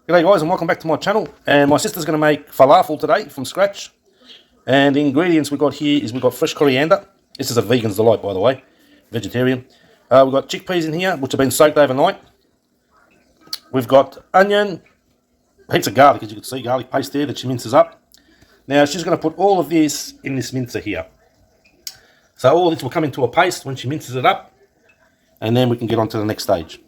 G'day guys and welcome back to my channel. And my sister's going to make falafel today from scratch. And the ingredients we've got here is we've got fresh coriander. This is a vegan's delight, by the way, vegetarian. We've got chickpeas in here which have been soaked overnight. We've got onion, heaps of garlic, as you can see, garlic paste there that she minces up. Now she's going to put all of this in this mincer here. So all of this will come into a paste when she minces it up, and then we can get on to the next stage.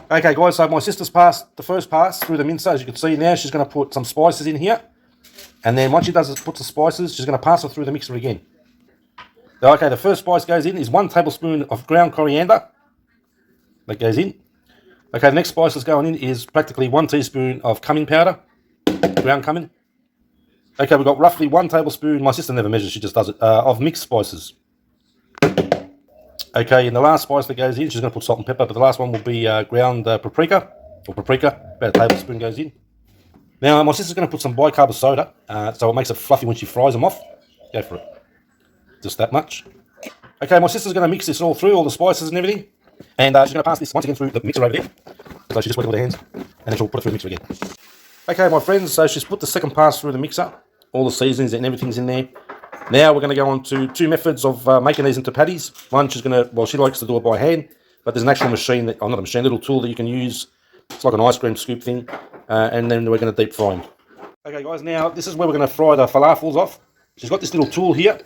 Okay guys, so my sister's passed the first pass through the mincer. As you can see now, she's going to put some spices in here. And then once she does is puts the spices, she's going to pass it through the mixer again. Okay, the first spice goes in is 1 tablespoon of ground coriander. That goes in. Okay, the next spice that's going in is practically 1 teaspoon of cumin powder. Ground cumin. Okay, we've got roughly 1 tablespoon, my sister never measures, she just does it, of mixed spices. Okay, and the last spice that goes in, she's going to put salt and pepper, but the last one will be ground paprika, about a tablespoon goes in. Now, my sister's going to put some bicarb soda, so it makes it fluffy when she fries them off. Go for it. Just that much. Okay, my sister's going to mix this all through, all the spices and everything, and she's going to pass this once again through the mixer over there. So she just works with her hands, and then she'll put it through the mixer again. Okay, my friends, so she's put the second pass through the mixer. All the seasonings and everything's in there. Now we're going to go on to 2 methods of making these into patties. One, she's going to, well, she likes to do it by hand, but there's an actual machine, that, not a machine, little tool that you can use. It's like an ice cream scoop thing, and then we're going to deep fry them. Okay guys, now this is where we're going to fry the falafels off. She's got this little tool here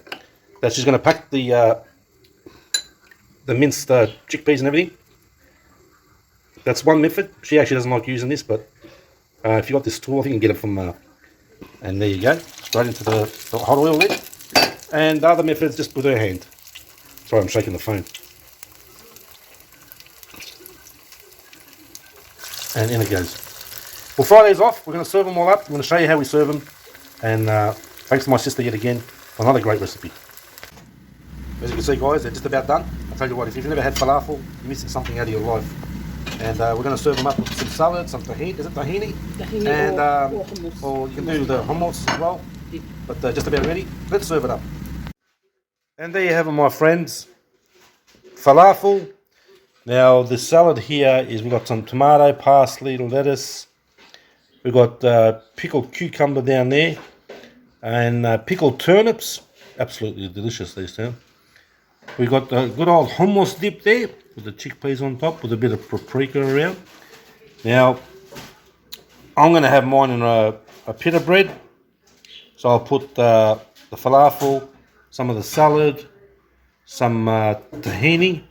that she's going to pack the minced chickpeas and everything. That's one method. She actually doesn't like using this, but if you've got this tool, I think you can get it from, and there you go, straight into the hot oil there. And the other method is just with her hand. Sorry, I'm shaking the phone. And in it goes. We'll fry these off. We're going to serve them all up. I'm going to show you how we serve them. And thanks to my sister yet again for another great recipe. As you can see guys, they're just about done. I'll tell you what, if you've never had falafel, you're missing something out of your life. And we're going to serve them up with some salad, some tahini. Is it tahini? Tahini and, or hummus. Or you can do the hummus as well. But just about ready. Let's serve it up. And there you have it, my friends. Falafel. Now the salad here is, we've got some tomato, parsley, lettuce. We've got pickled cucumber down there. And pickled turnips. Absolutely delicious, these two. We've got the good old hummus dip there, with the chickpeas on top, with a bit of paprika around. Now, I'm going to have mine in a pita bread. So I'll put the falafel, some of the salad, some tahini,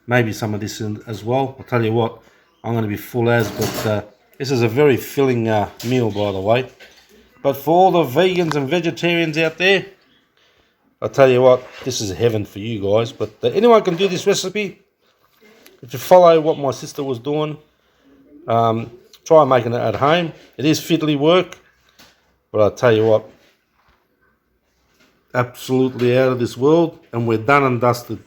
maybe some of this in as well. I'll tell you what, I'm going to be full as, but this is a very filling meal, by the way. But for all the vegans and vegetarians out there, I'll tell you what, this is heaven for you guys. But anyone can do this recipe. If you follow what my sister was doing, try making it at home. It is fiddly work, but I'll tell you what, absolutely out of this world, and we're done and dusted.